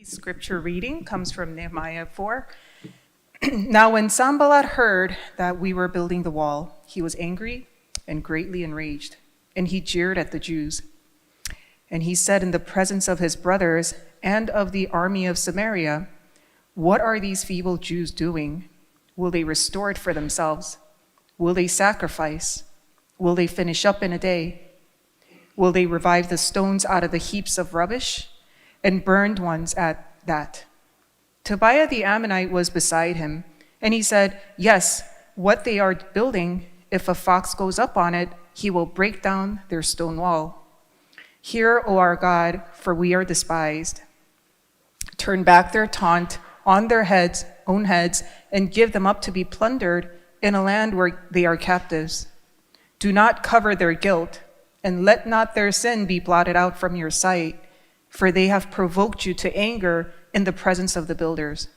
Scripture reading comes from Nehemiah 4. Now when Sanballat heard that we were building the wall, he was angry and greatly enraged, and he jeered at the Jews. And he said in the presence of his brothers and of the army of Samaria, "What are these feeble Jews doing? Will they restore it for themselves? Will they sacrifice? Will they finish up in a day? Will they revive the stones out of the heaps of rubbish, and burned ones at that?" Tobiah the Ammonite was beside him, and he said, "Yes, what they are building, if a fox goes up on it, he will break down their stone wall. Hear, O our God, for we are despised. Turn back their taunt on their own heads, and give them up to be plundered in a land where they are captives. Do not cover their guilt, and let not their sin be blotted out from your sight, for they have provoked you to anger in the presence of the builders."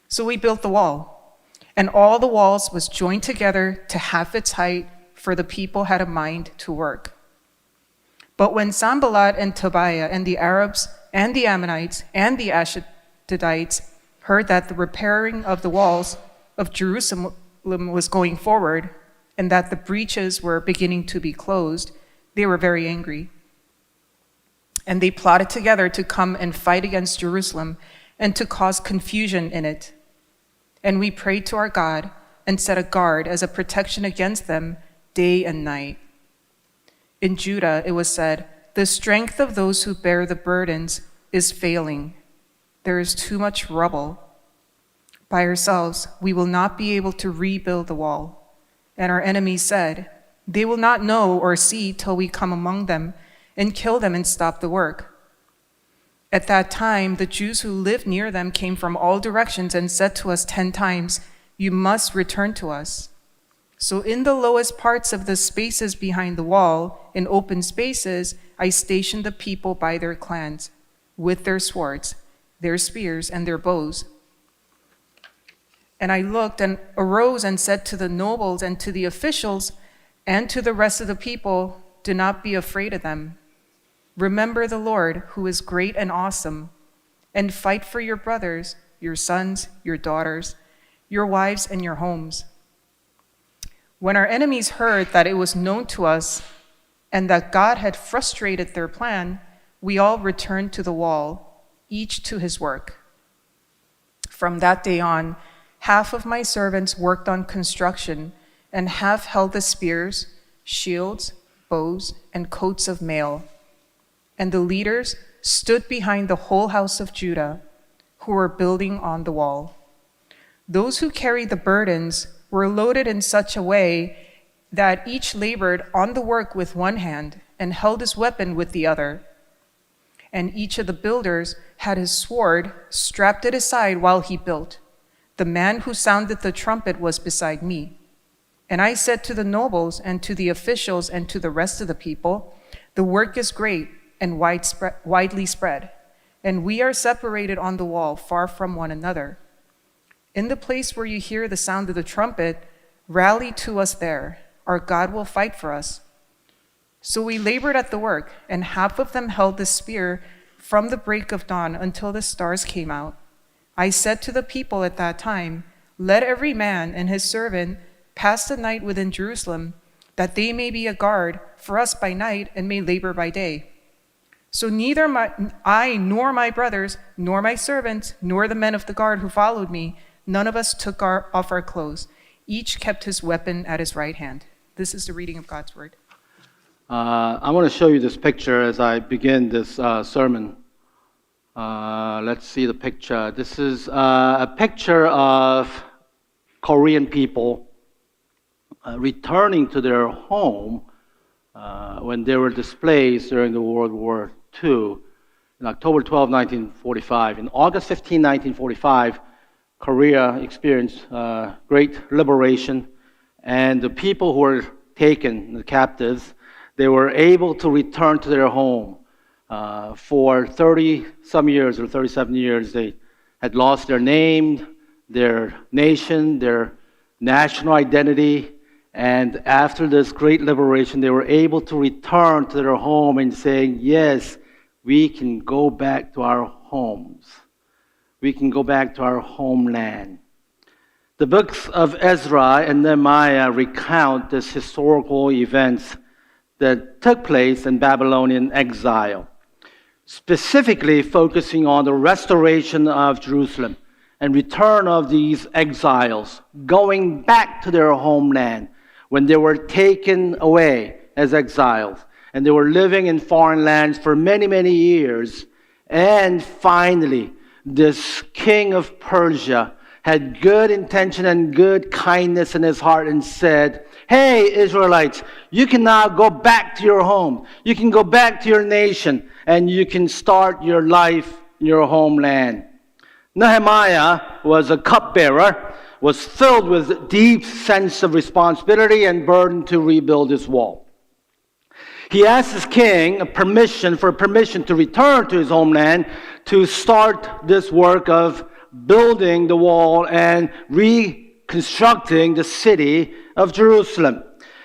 So we built the wall, and all the walls was joined together to half its height, for the people had a mind to work. But when Sanballat and Tobiah and the Arabs and the Ammonites and the Ashdodites heard that the repairing of the walls of Jerusalem was going forward, and that the breaches were beginning to be closed, they were very angry. And they plotted together to come and fight against Jerusalem and to cause confusion in it. And we prayed to our God and set a guard as a protection against them day and night. In Judah it was said, "The strength of those who bear the burdens is failing. There is too much rubble. By ourselves we will not be able to rebuild the wall." And our enemies said, "They will not know or see till we come among them and kill them and stop the work." At that time, the Jews who lived near them came from all directions and said to us 10 times, "You must return to us." So in the lowest parts of the spaces behind the wall, in open spaces, I stationed the people by their clans, with their swords, their spears, and their bows. And I looked and arose and said to the nobles and to the officials and to the rest of the people, "Do not be afraid of them. Remember the Lord, who is great and awesome, and fight for your brothers, your sons, your daughters, your wives, and your homes." When our enemies heard that it was known to us and that God had frustrated their plan, we all returned to the wall, each to his work. From that day on, half of my servants worked on construction, and half held the spears, shields, bows, and coats of mail. And the leaders stood behind the whole house of Judah, who were building on the wall. Those who carried the burdens were loaded in such a way that each labored on the work with one hand and held his weapon with the other. And each of the builders had his sword strapped at his side while he built. The man who sounded the trumpet was beside me. And I said to the nobles and to the officials and to the rest of the people, "The work is great and widely spread, and we are separated on the wall far from one another. In the place where you hear the sound of the trumpet, rally to us there. Our God will fight for us." So we labored at the work, and half of them held the spear from the break of dawn until the stars came out. I said to the people at that time, "Let every man and his servant pass the night within Jerusalem, that they may be a guard for us by night and may labor by day." So neither I nor my brothers, nor my servants, nor the men of the guard who followed me, none of us took off our clothes. Each kept his weapon at his right hand. This is the reading of God's word. I want to show you this picture as I begin this sermon. Let's see the picture. This is a picture of Korean people returning to their home when they were displaced during the World War II. In October 12, 1945. In August 15, 1945, Korea experienced great liberation, and the people who were taken, the captives, they were able to return to their home. For 30-some years, or 37 years, they had lost their name, their nation, their national identity, and after this great liberation, they were able to return to their home and saying, "Yes, we can go back to our homes." we can go back to our homeland. The books of Ezra and Nehemiah recount this historical events that took place in Babylonian exile, specifically focusing on the restoration of Jerusalem and return of these exiles, going back to their homeland when they were taken away as exiles. And they were living in foreign lands for many, many years. And finally, this king of Persia had good intention and good kindness in his heart and said, hey, Israelites, you can now go back to your home. You can go back to your nation, and you can start your life in your homeland. Nehemiah was a cupbearer, was filled with deep sense of responsibility and burden to rebuild his wall. He asked his king permission to return to his homeland to start this work of building the wall and reconstructing the city of Jerusalem.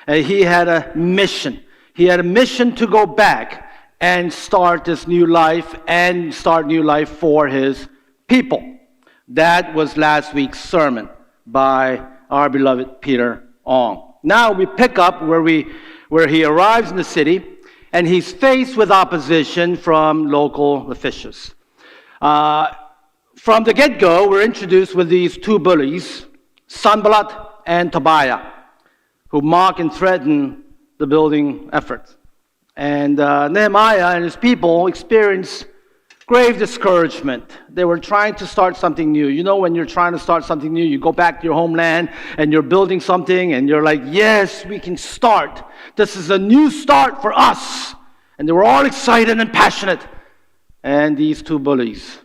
He had a mission. He had a mission to go back and start this new life and start new life for his people. That was last week's sermon by our beloved Peter Ong. Now we pick up where he arrives in the city, and he's faced with opposition from local officials. From the get-go, we're introduced with these two bullies, Sanballat and Tobiah, who mock and threaten the building efforts. And Nehemiah and his people experience grave discouragement. They were trying to start something new. You know, when you're trying to start something new, you go back to your homeland and you're building something and you're like, yes, we can start. This is a new start for us. And they were all excited and passionate. And these two bullies,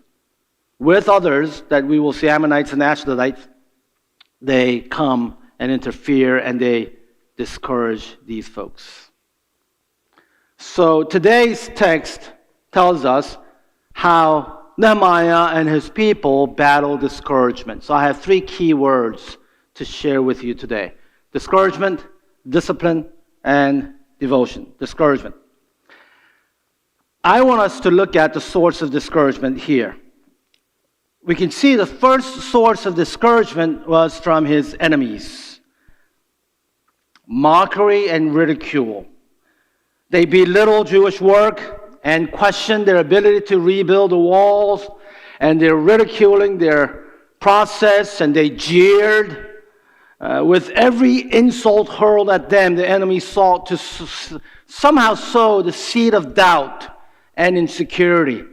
with others that we will see, Ammonites and Ashdodites, they come and interfere and they discourage these folks. So today's text tells us how Nehemiah and his people battle discouragement. So I have 3 key words to share with you today. Discouragement, discipline, and devotion. Discouragement. I want us to look at the source of discouragement here. We can see the first source of discouragement was from his enemies. Mockery and ridicule. They belittle Jewish work and question their ability to rebuild the walls, and they're ridiculing their process, and they jeered. With every insult hurled at them, the enemy sought to somehow sow the seed of doubt and insecurity.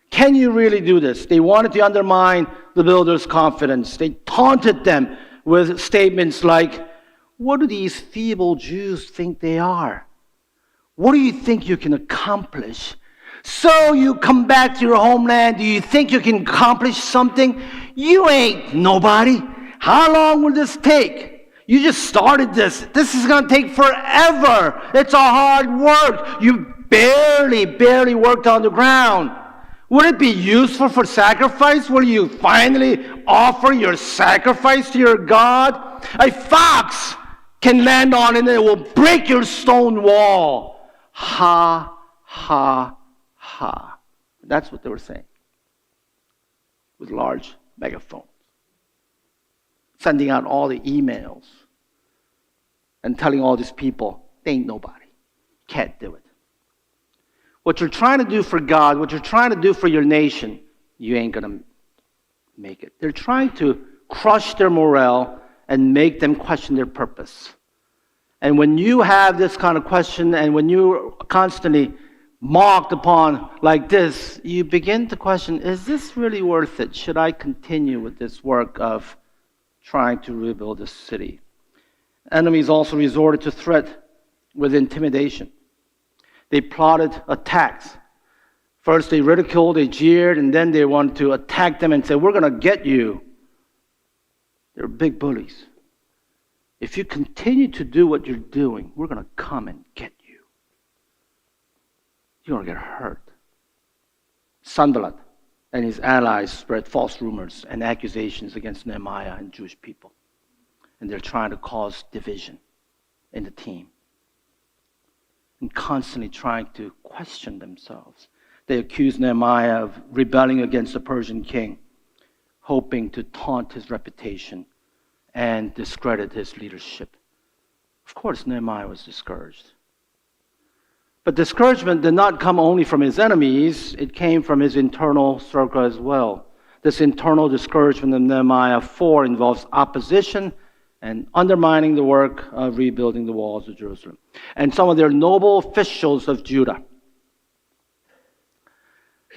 Can you really do this? They wanted to undermine the builders' confidence. They taunted them with statements like, what do these feeble Jews think they are? What do you think you can accomplish? So you come back to your homeland, do you think you can accomplish something? You ain't nobody. How long will this take? You just started this. This is going to take forever. It's a hard work. You barely worked on the ground. Would it be useful for sacrifice? Will you finally offer your sacrifice to your God? A fox can land on it and it will break your stone wall. Ha, ha, ha. That's what they were saying. With large megaphones. Sending out all the emails. And telling all these people, they ain't nobody. Can't do it. What you're trying to do for God, what you're trying to do for your nation, you ain't going to make it. They're trying to crush their morale and make them question their purpose. And when you have this kind of question and when you're constantly mocked upon like this, you begin to question, is this really worth it? Should I continue with this work of trying to rebuild this city? Enemies also resorted to threat with intimidation. They plotted attacks. First they ridiculed, they jeered, and then they wanted to attack them and say, we're going to get you. They're big bullies. If you continue to do what you're doing, we're going to come and get you. You're going to get hurt. Sanballat and his allies spread false rumors and accusations against Nehemiah and Jewish people. And they're trying to cause division in the team. And constantly trying to question themselves. They accuse Nehemiah of rebelling against the Persian king. hoping to taunt his reputation and discredit his leadership. Of course, Nehemiah was discouraged. But discouragement did not come only from his enemies, it came from his internal circle as well. This internal discouragement in Nehemiah 4 involves opposition and undermining the work of rebuilding the walls of Jerusalem, and some of their noble officials of Judah.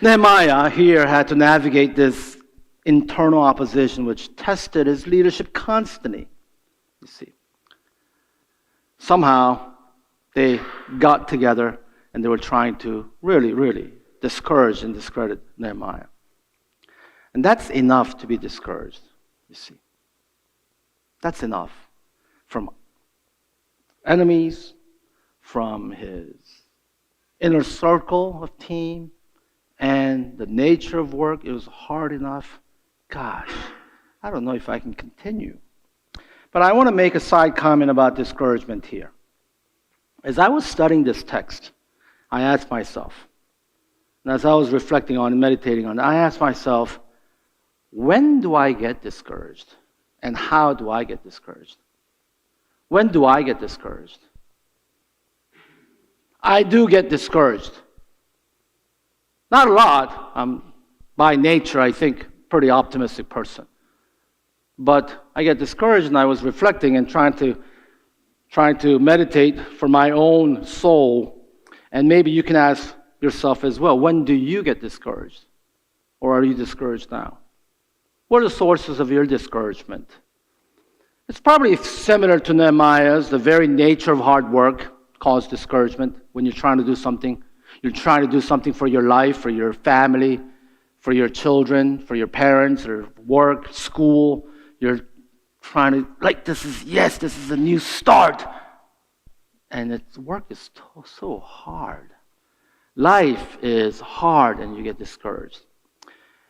Nehemiah here had to navigate this internal opposition which tested his leadership constantly. You see, somehow they got together and they were trying to really discourage and discredit Nehemiah. And that's enough to be discouraged, you see. That's enough. From enemies, from his inner circle of team, and the nature of work, it was hard enough. Gosh, I don't know if I can continue. But I want to make a side comment about discouragement here. As I was studying this text, I asked myself, and as I was reflecting on and meditating on it, I asked myself, when do I get discouraged? And how do I get discouraged? When do I get discouraged? I do get discouraged. Not a lot. I'm, by nature, I think, pretty optimistic person. But I get discouraged, and I was reflecting and trying to meditate for my own soul. And maybe you can ask yourself as well, when do you get discouraged? Or are you discouraged now? What are the sources of your discouragement? It's probably similar to Nehemiah's. The very nature of hard work caused discouragement when you're trying to do something. You're trying to do something for your life, for your family, for your children, for your parents, or work, school. You're trying to, this is a new start. And work is so hard. Life is hard and you get discouraged.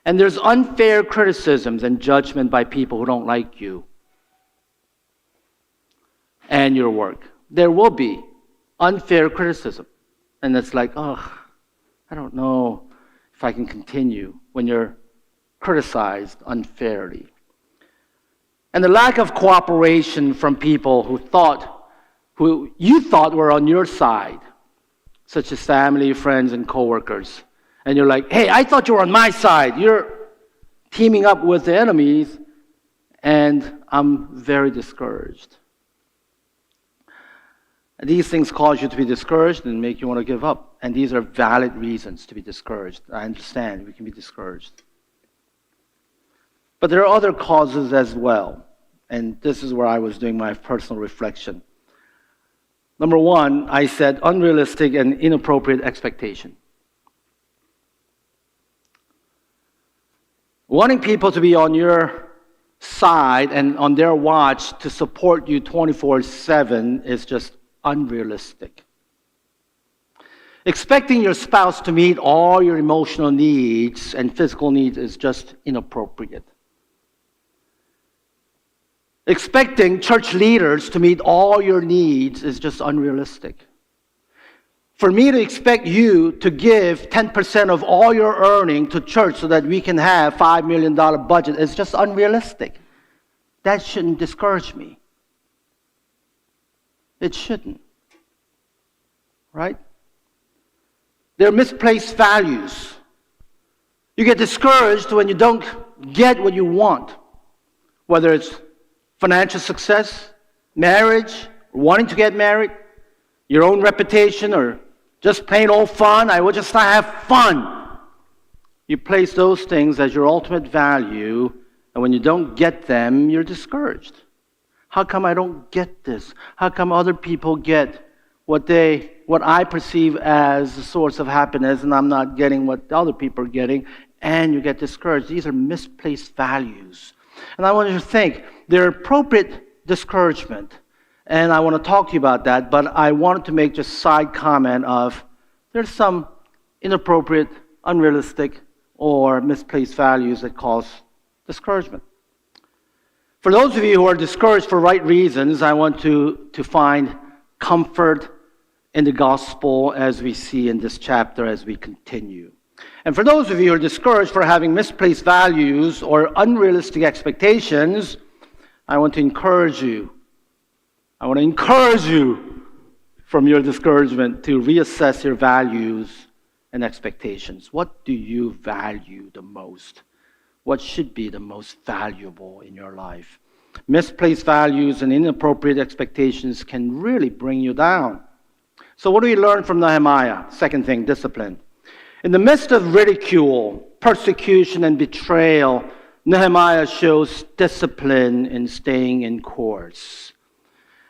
And there's unfair criticisms and judgment by people who don't like you and your work. There will be unfair criticism. And it's like, I don't know if I can continue when you're criticized unfairly. And the lack of cooperation from people who you thought were on your side, such as family, friends, and coworkers. And you're like, hey, I thought you were on my side. You're teaming up with the enemies, and I'm very discouraged. And these things cause you to be discouraged and make you want to give up. And these are valid reasons to be discouraged. I understand we can be discouraged. But there are other causes as well. And this is where I was doing my personal reflection. Number one, I said unrealistic and inappropriate expectation. Wanting people to be on your side and on their watch to support you 24/7 is just unrealistic. Expecting your spouse to meet all your emotional needs and physical needs is just inappropriate. Expecting church leaders to meet all your needs is just unrealistic. For me to expect you to give 10% of all your earning to church so that we can have $5 million budget is just unrealistic. That shouldn't discourage me. It shouldn't. Right? They're misplaced values. You get discouraged when you don't get what you want, whether it's financial success, marriage, wanting to get married, your own reputation, or just plain old fun. I will just have fun. You place those things as your ultimate value, and when you don't get them, you're discouraged. How come I don't get this? How come other people get what I perceive as the source of happiness, and I'm not getting what other people are getting, and you get discouraged? These are misplaced values. And I want you to think, they're appropriate discouragement. And I want to talk to you about that, but I wanted to make just a side comment of there's some inappropriate, unrealistic, or misplaced values that cause discouragement. For those of you who are discouraged for right reasons, I want to find comfort in the gospel as we see in this chapter as we continue. And for those of you who are discouraged for having misplaced values or unrealistic expectations, I want to encourage you. I want to encourage you from your discouragement to reassess your values and expectations. What do you value the most? What should be the most valuable in your life? Misplaced values and inappropriate expectations can really bring you down. So what do we learn from Nehemiah? Second thing, discipline. In the midst of ridicule, persecution, and betrayal, Nehemiah shows discipline in staying in course.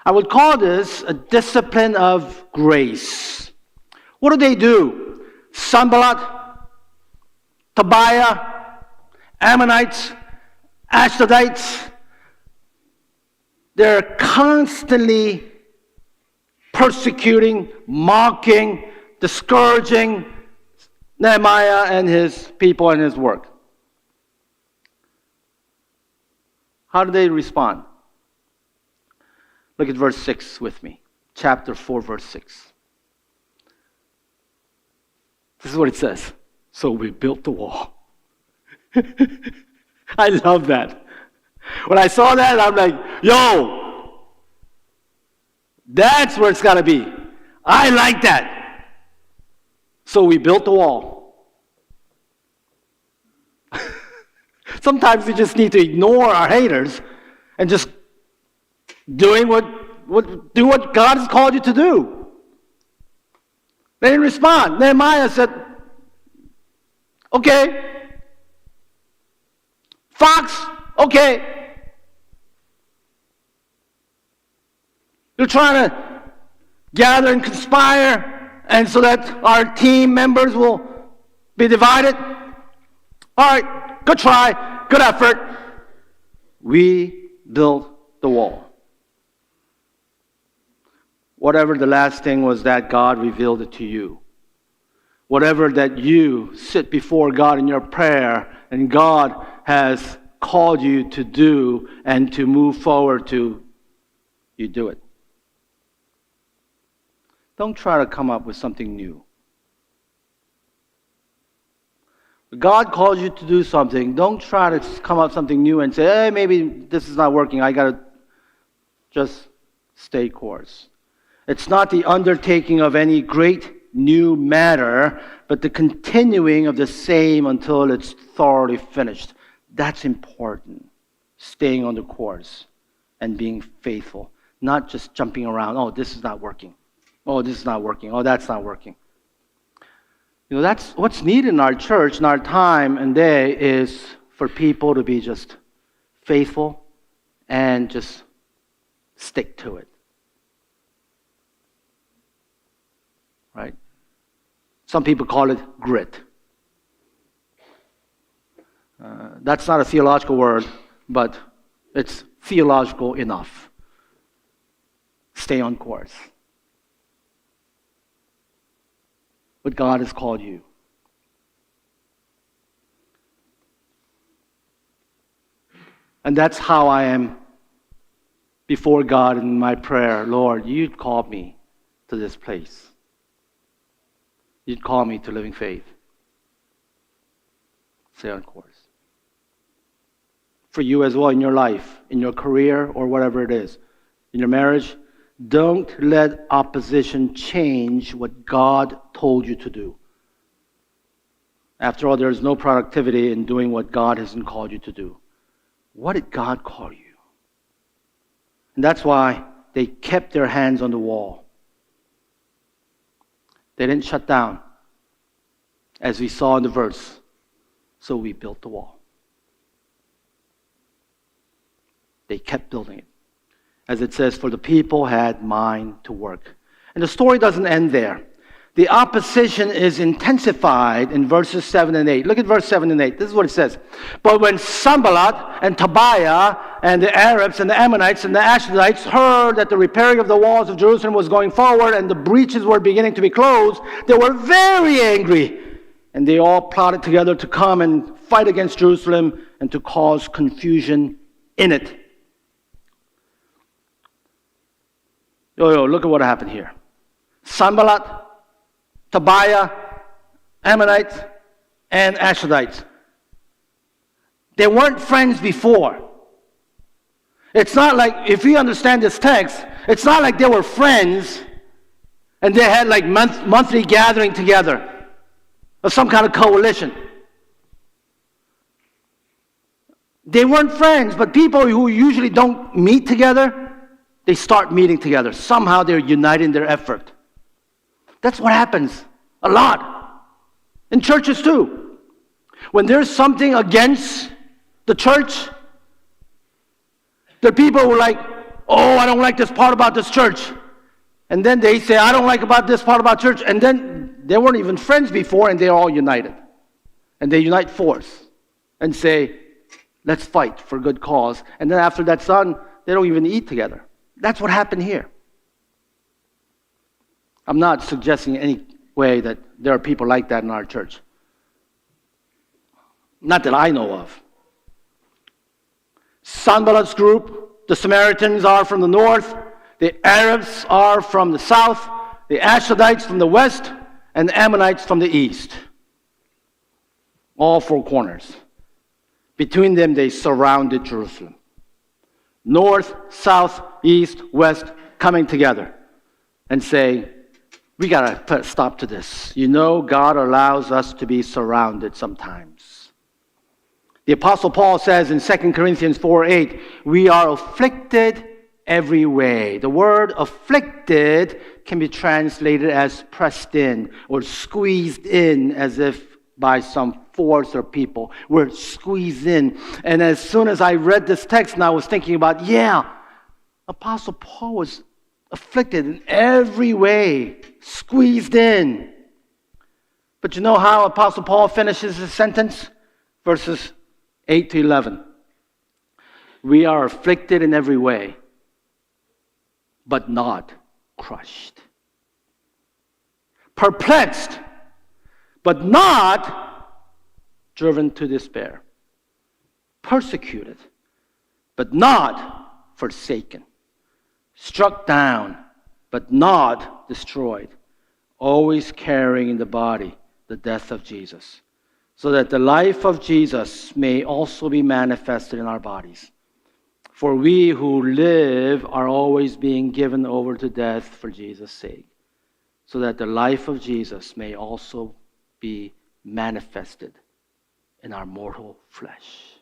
I would call this a discipline of grace. What do they do? Sanballat, Tobiah, Ammonites, Ashdodites, they're constantly persecuting, mocking, discouraging Nehemiah and his people and his work. How do they respond? Look at verse 6 with me. Chapter 4, verse 6. This is what it says. So we built the wall. I love that. When I saw that, I'm like, yo, that's where it's got to be. I like that. So we built the wall. Sometimes we just need to ignore our haters and just do what God has called you to do. They didn't respond. Nehemiah said, okay. Fox, okay. You're trying to gather and conspire and so that our team members will be divided. All right, good try, good effort. We built the wall. Whatever the last thing was that God revealed it to you. Whatever that you sit before God in your prayer and God has called you to do and to move forward to, you do it. Don't try to come up with something new. If God calls you to do something, don't try to come up with something new and say, hey, maybe this is not working. I got to just stay course. It's not the undertaking of any great new matter, but the continuing of the same until it's thoroughly finished. That's important. Staying on the course and being faithful. Not just jumping around. Oh, this is not working. Oh, this is not working. Oh, that's not working. You know, that's what's needed in our church, in our time and day, is for people to be just faithful and just stick to it. Right? Some people call it grit. That's not a theological word, but it's theological enough. Stay on course. What God has called you. And that's how I am before God in my prayer. Lord, you called me to this place. You called me to living faith. Stay on course. For you as well in your life, in your career, or whatever it is, in your marriage, don't let opposition change what God told you to do. After all, there is no productivity in doing what God hasn't called you to do. What did God call you? And that's why they kept their hands on the wall. They didn't shut down, as we saw in the verse. So we built the wall. They kept building it. As it says, for the people had mind to work. And the story doesn't end there. The opposition is intensified in verses 7 and 8. Look at verse 7 and 8. This is what it says. But when Sanballat and Tobiah and the Arabs and the Ammonites and the Ashdodites heard that the repairing of the walls of Jerusalem was going forward and the breaches were beginning to be closed, they were very angry. And they all plotted together to come and fight against Jerusalem and to cause confusion in it. Look at what happened here. Sanballat, Tobiah, Ammonites, and Ashdodites. They weren't friends before. It's not like, if you understand this text, it's not like they were friends and they had like monthly gathering together or some kind of coalition. They weren't friends, but people who usually don't meet together, they start meeting together. Somehow they're united in their effort. That's what happens a lot in churches too. When there's something against the church, there are people who are like, oh, I don't like this part about this church. And then they say, I don't like about this part about church. And then they weren't even friends before, and they're all united. And they unite force and say, let's fight for a good cause. And then after that's done, they don't even eat together. That's what happened here. I'm not suggesting in any way that there are people like that in our church. Not that I know of. Sanballat's group, the Samaritans are from the north, the Arabs are from the south, the Ashdodites from the west, and the Ammonites from the east. All four corners. Between them, they surrounded Jerusalem. North, south, east, west, coming together and say, we got to put a stop to this. You know, God allows us to be surrounded sometimes. The Apostle Paul says in 2 Corinthians 4:8, we are afflicted every way. The word afflicted can be translated as pressed in or squeezed in as if by some force or people. We're squeezed in. And as soon as I read this text, and I was thinking about, Apostle Paul was afflicted in every way, squeezed in. But you know how Apostle Paul finishes his sentence? Verses 8 to 11. We are afflicted in every way, but not crushed. Perplexed, but not driven to despair. Persecuted, but not forsaken. Struck down, but not destroyed. Always carrying in the body the death of Jesus, so that the life of Jesus may also be manifested in our bodies. For we who live are always being given over to death for Jesus' sake, so that the life of Jesus may also be manifested in our mortal flesh.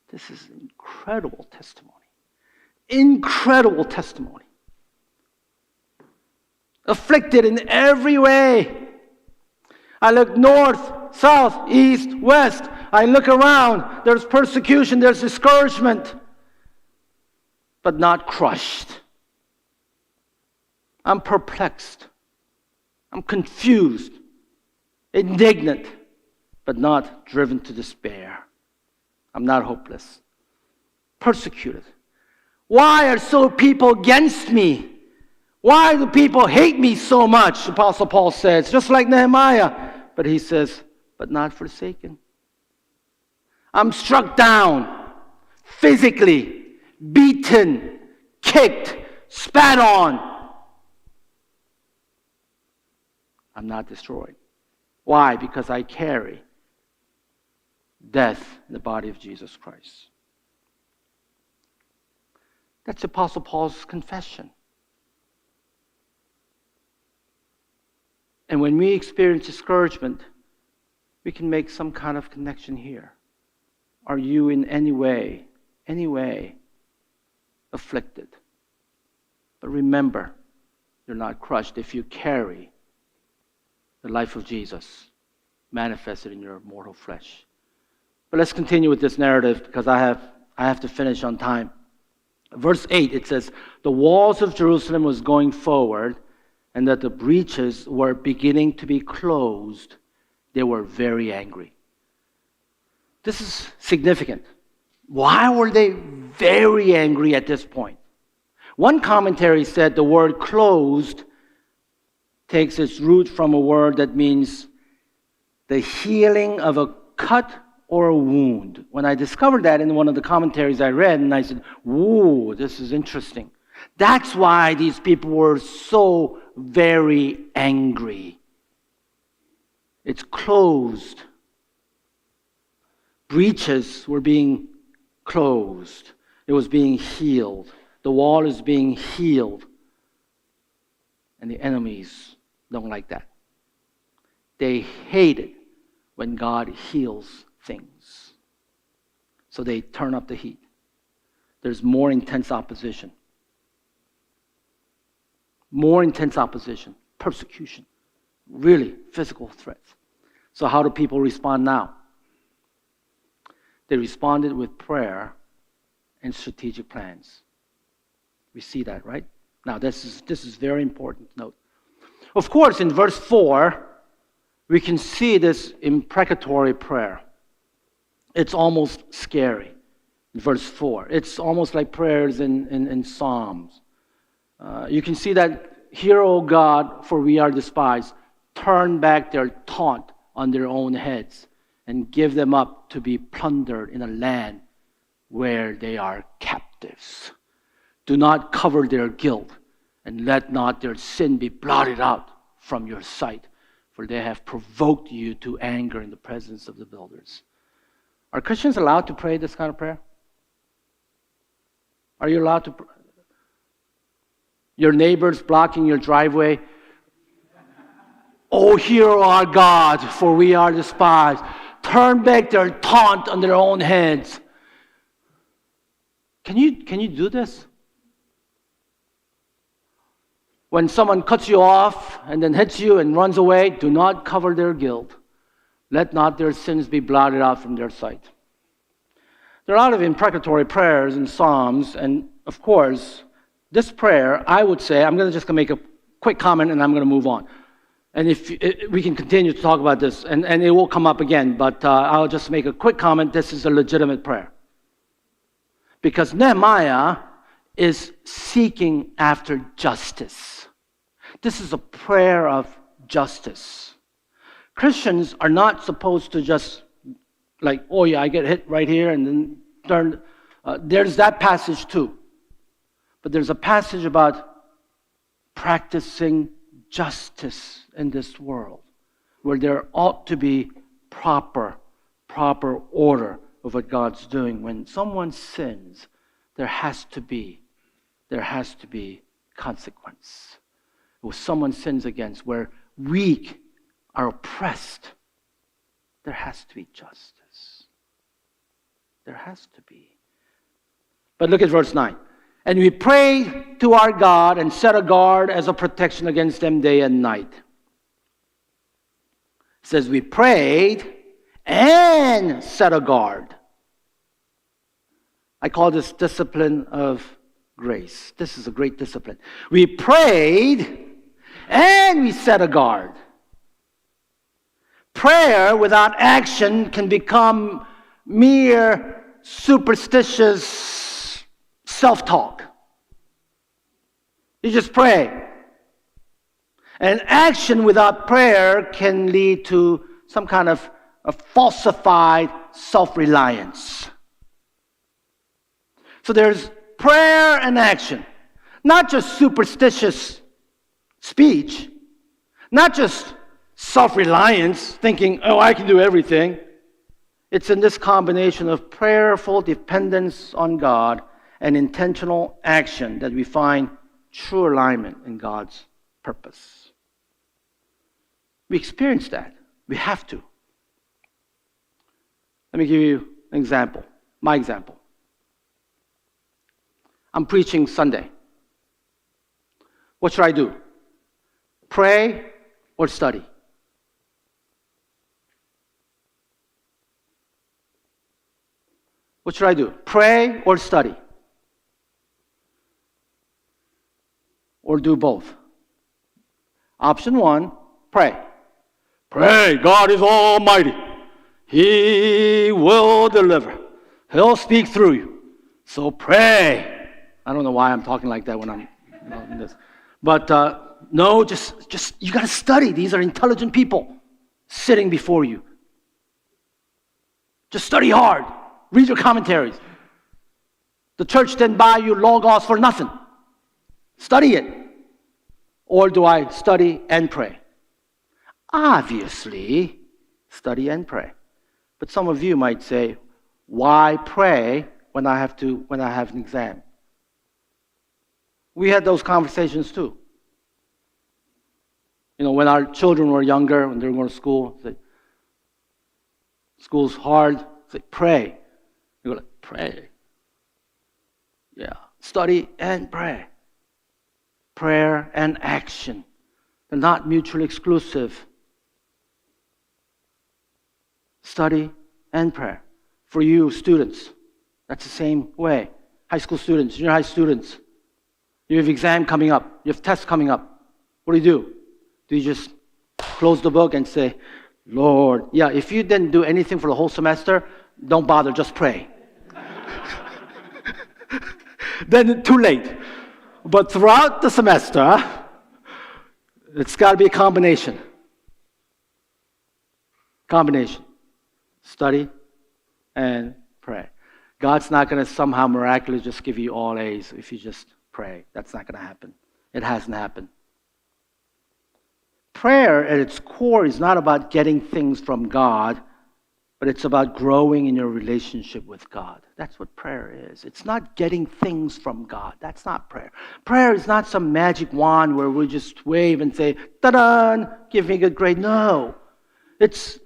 This is incredible testimony. Incredible testimony. Afflicted in every way. I look north, south, east, west. I look around. There's persecution, there's discouragement, but not crushed. I'm perplexed. I'm confused, indignant, but not driven to despair. I'm not hopeless. Persecuted. Why are so people against me? Why do people hate me so much? Apostle Paul says, just like Nehemiah. But he says, but not forsaken. I'm struck down, physically, beaten, kicked, spat on. I'm not destroyed. Why? Because I carry death in the body of Jesus Christ. That's Apostle Paul's confession. And when we experience discouragement, we can make some kind of connection here. Are you in any way afflicted? But remember, you're not crushed if you carry the life of Jesus manifested in your mortal flesh. But let's continue with this narrative because I have to finish on time. Verse 8, it says, the walls of Jerusalem was going forward, and that the breaches were beginning to be closed. They were very angry. This is significant. Why were they very angry at this point? One commentary said the word closed takes its root from a word that means the healing of a cut or a wound. When I discovered that in one of the commentaries I read, and I said, whoa, this is interesting. That's why these people were so very angry. It's closed. breaches were being closed. It was being healed. The wall is being healed. And the enemies don't like that. They hate it when God heals things. So they turn up the heat. There's more intense opposition. More intense opposition, persecution, really physical threats. So how do people respond now? They responded with prayer and strategic plans. We see that, right? Now, this is very important to note. Of course, in verse 4, we can see this imprecatory prayer. It's almost scary. In verse 4, it's almost like prayers in Psalms. You can see that, "Hear, O God, for we are despised. Turn back their taunt on their own heads and give them up to be plundered in a land where they are captives. Do not cover their guilt, and let not their sin be blotted out from your sight, for they have provoked you to anger in the presence of the builders." Are Christians allowed to pray this kind of prayer? Are you allowed to pray? Your neighbor's blocking your driveway. "Oh, hear our God, for we are despised. Turn back their taunt on their own heads." Can you do this? When someone cuts you off and then hits you and runs away, do not cover their guilt. Let not their sins be blotted out from their sight. There are a lot of imprecatory prayers in Psalms, and of course, this prayer, I would say, I'm going to make a quick comment and I'm going to move on. And if we can continue to talk about this, and it will come up again, but I'll just make a quick comment. This is a legitimate prayer. Because Nehemiah is seeking after justice. This is a prayer of justice. Christians are not supposed to just like, "Oh yeah, I get hit right here," and then turn. There's that passage too. But there's a passage about practicing justice in this world, where there ought to be proper order of what God's doing. When someone sins, there has to be consequence. When someone sins against, where weak are oppressed, there has to be justice. There has to be. But look at verse 9. "And we prayed to our God and set a guard as a protection against them day and night." It says we prayed and set a guard. I call this discipline of grace. This is a great discipline. We prayed and we set a guard. Prayer without action can become mere superstitious self-talk. You just pray. And action without prayer can lead to some kind of a falsified self-reliance. So there's prayer and action. Not just superstitious speech. Not just self-reliance, thinking, "Oh, I can do everything." It's in this combination of prayerful dependence on God and intentional action that we find true alignment in God's purpose. We experience that. We have to. Let me give you an example. My example. I'm preaching Sunday. What should I do? Pray or study? What should I do? Pray or study? Or do both? Option 1, pray. Pray, God is almighty. He will deliver. He'll speak through you. So pray. I don't know why I'm talking like that when I'm in this. But no, just you got to study. These are intelligent people sitting before you. Just study hard. Read your commentaries. The church didn't buy you Logos for nothing. Study it. Or do I study and pray? Obviously, study and pray. But some of you might say, why pray when I have an exam? We had those conversations too. When our children were younger, when they were going to school, say, school's hard, say, pray. You go like, pray? Yeah. Study and pray. Prayer and action. They're not mutually exclusive. Study and prayer. For you students, that's the same way. High school students, junior high students, you have exam coming up, you have tests coming up. What do? Do you just close the book and say, Lord, yeah, if you didn't do anything for the whole semester, don't bother, just pray. Then too late. But throughout the semester, it's got to be a combination. Combination. Study and pray. God's not going to somehow miraculously just give you all A's if you just pray. That's not going to happen. It hasn't happened. Prayer at its core is not about getting things from God, but it's about growing in your relationship with God. That's what prayer is. It's not getting things from God. That's not prayer. Prayer is not some magic wand where we just wave and say, ta-da, give me a good grade. No. It's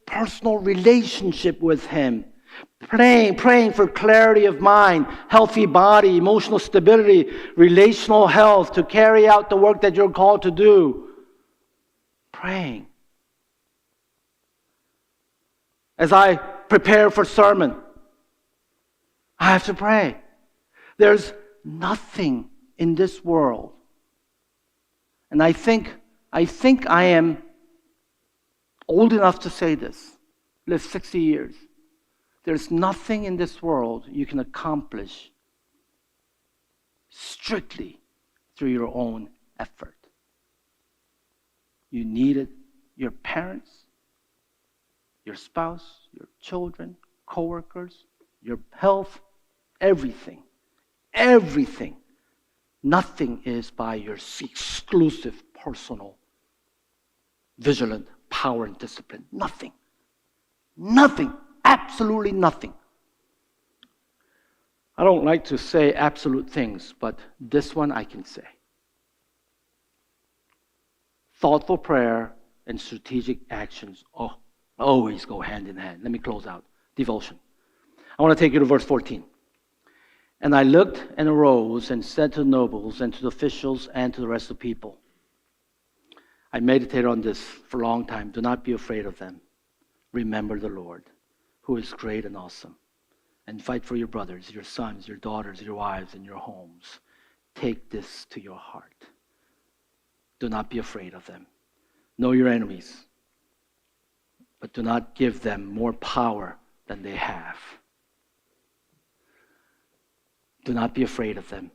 personal relationship with Him. Praying for clarity of mind, healthy body, emotional stability, relational health, to carry out the work that you're called to do. Praying. As I prepare for sermon, I have to pray. There's nothing in this world, and I think I am old enough to say this, lived 60 years. There's nothing in this world you can accomplish strictly through your own effort. You needed your parents, your spouse, your children, coworkers, your health, everything. Everything. Nothing is by your exclusive, personal, vigilant power and discipline. Nothing. Nothing. Absolutely nothing. I don't like to say absolute things, but this one I can say. Thoughtful prayer and strategic actions always go hand in hand. Let me close out. Devotion. I want to take you to verse 14. And I looked and arose and said to the nobles and to the officials and to the rest of the people, I meditated on this for a long time. Do not be afraid of them. Remember the Lord, who is great and awesome. And fight for your brothers, your sons, your daughters, your wives, and your homes. Take this to your heart. Do not be afraid of them. Know your enemies, but do not give them more power than they have. Do not be afraid of them,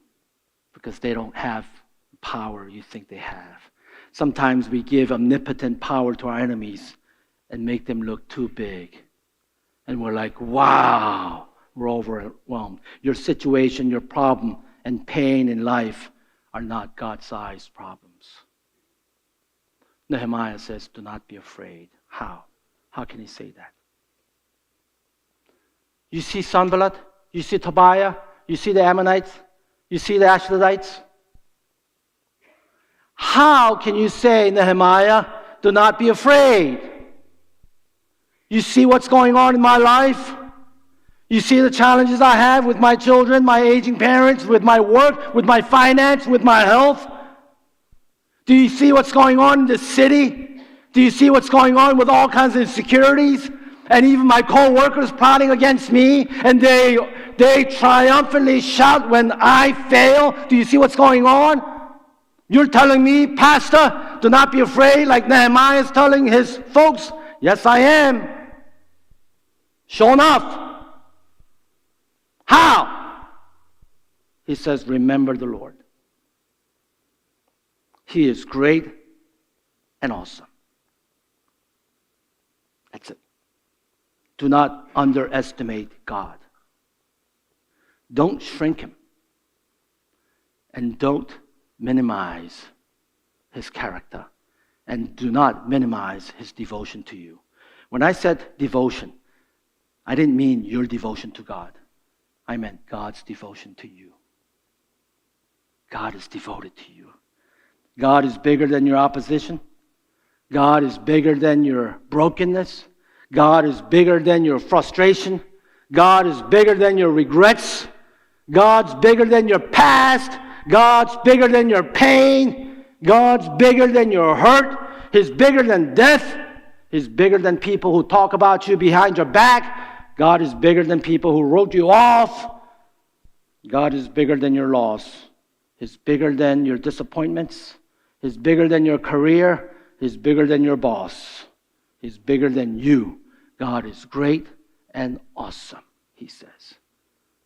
because they don't have the power you think they have. Sometimes we give omnipotent power to our enemies and make them look too big. And we're like, wow, we're overwhelmed. Your situation, your problem, and pain in life are not God-sized problems. Nehemiah says, do not be afraid. How? How can he say that? You see Sanballat? You see Tobiah? You see the Ammonites? You see the Ashdodites? How can you say, Nehemiah, do not be afraid? You see what's going on in my life? You see the challenges I have with my children, my aging parents, with my work, with my finance, with my health? Do you see what's going on in this city? Do you see what's going on with all kinds of insecurities? And even my co-workers plotting against me, and they triumphantly shout when I fail. Do you see what's going on? You're telling me, Pastor, do not be afraid, like Nehemiah is telling his folks. Yes, I am. Sure enough. How? He says, remember the Lord. He is great and awesome. That's it. Do not underestimate God. Don't shrink Him. And don't minimize His character. And do not minimize His devotion to you. When I said devotion, I didn't mean your devotion to God. I meant God's devotion to you. God is devoted to you. God is bigger than your opposition. God is bigger than your brokenness. God is bigger than your frustration. God is bigger than your regrets. God's bigger than your past. God's bigger than your pain. God's bigger than your hurt. He's bigger than death. He's bigger than people who talk about you behind your back. God is bigger than people who wrote you off. God is bigger than your loss. He's bigger than your disappointments. He's bigger than your career. He's bigger than your boss. He's bigger than you. God is great and awesome, he says.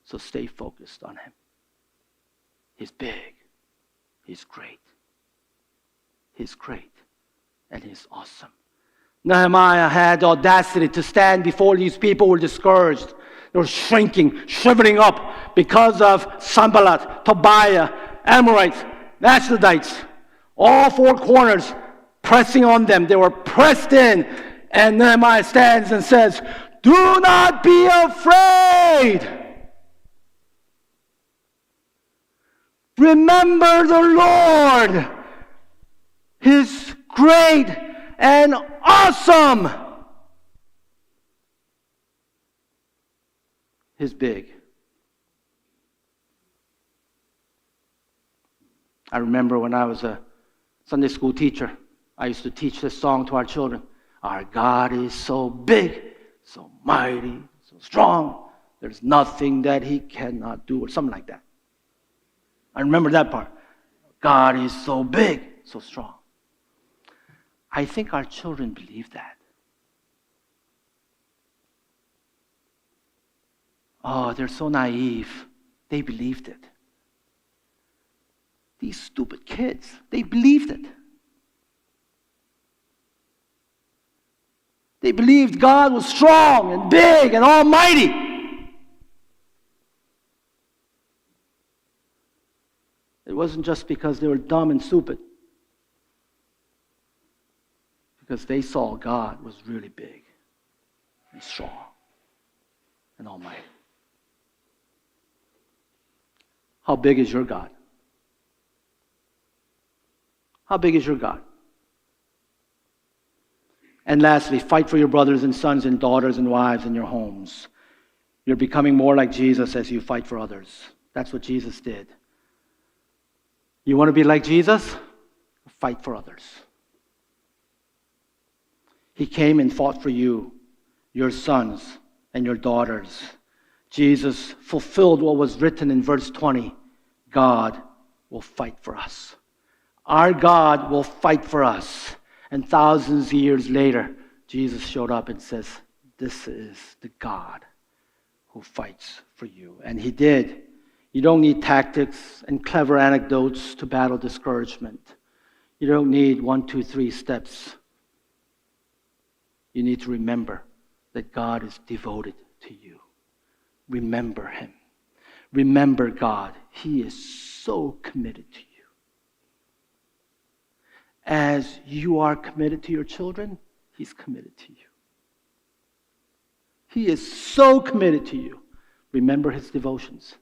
So stay focused on him. He's big. He's great. He's great. And he's awesome. Nehemiah had the audacity to stand before these people who were discouraged. They were shrinking, shriveling up because of Sanballat, Tobiah, Amorites, Ashdodites. All four corners pressing on them. They were pressed in. And Nehemiah stands and says, "Do not be afraid. Remember the Lord. He's great and awesome. He's big." I remember when I was a Sunday school teacher, I used to teach this song to our children. Our God is so big, so mighty, so strong. There's nothing that he cannot do, or something like that. I remember that part. God is so big, so strong. I think our children believe that. Oh, they're so naive. They believed it. These stupid kids, they believed it. They believed God was strong and big and almighty. It wasn't just because they were dumb and stupid. Because they saw God was really big and strong and almighty. How big is your God? How big is your God? And lastly, fight for your brothers and sons and daughters and wives in your homes. You're becoming more like Jesus as you fight for others. That's what Jesus did. You want to be like Jesus? Fight for others. He came and fought for you, your sons and your daughters. Jesus fulfilled what was written in verse 20. God will fight for us. Our God will fight for us. And thousands of years later, Jesus showed up and says, "This is the God who fights for you." And he did. You don't need tactics and clever anecdotes to battle discouragement. You don't need 1, 2, 3 steps. You need to remember that God is devoted to you. Remember him. Remember God. He is so committed to you. As you are committed to your children, he's committed to you. He is so committed to you. Remember his devotions.